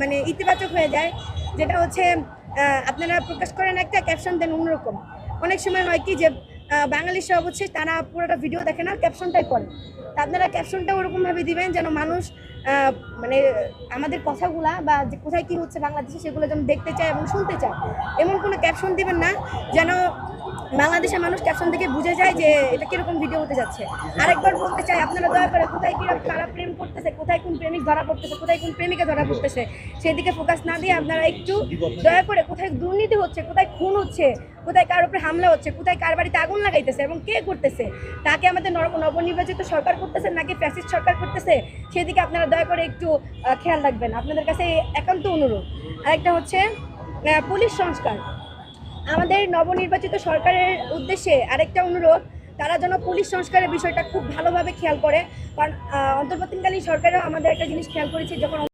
মানে ইতিবাচক হয়ে যায়, যেটা হচ্ছে আপনারা প্রকাশ করেন একটা, ক্যাপশন দেন অন্যরকম। অনেক সময় হয় কি যে বাঙালি সব হচ্ছে তারা পুরোটা ভিডিও দেখে না, ক্যাপশনটাই করে। তা আপনারা ক্যাপশনটা ওরকমভাবে দিবেন যেন মানুষ মানে আমাদের কথাগুলা বা যে কোথায় কী হচ্ছে বাংলাদেশে সেগুলো যেন দেখতে চায় এবং শুনতে চায়। এমন কোনো ক্যাপশন দিবেন না যেন বাংলাদেশের মানুষ ক্যাপশন থেকে বুঝে যায় যে এটা কিরকম ভিডিও হতে যাচ্ছে। আরেকবার বলতে চাই, আপনারা দয়া করে কোথায় কিরকম কারা প্রেম করতেছে, কোথায় কোন প্রেমিক ধরা পড়তেছে, কোথায় কোন প্রেমিকা ধরা পড়তেছে, সেদিকে ফোকাস না দিয়ে আপনারা একটু দয়া করে কোথায় দুর্নীতি হচ্ছে, কোথায় খুন হচ্ছে, কোথায় কার উপরে হামলা হচ্ছে, কোথায় কার বাড়িতে আগুন লাগাইতেছে এবং কে করতেছে, তাকে আমাদের নবনির্বাচিত সরকার করতেছে নাকি ফ্যাসিস্ট সরকার করতেছে, সেদিকে আপনারা দয়া করে একটু খেয়াল রাখবেন। আপনাদের কাছে একান্ত অনুরোধ। আরেকটা হচ্ছে পুলিশ সংস্কার। আমাদের নবনির্বাচিত সরকারের উদ্দেশ্যে আরেকটা অনুরোধ, তারা যেন পুলিশ সংস্কারের বিষয়টা খুব ভালোভাবে খেয়াল করে। কারণ অন্তর্বর্তীকালীন সরকারেও আমাদের একটা জিনিস খেয়াল করেছি, যখন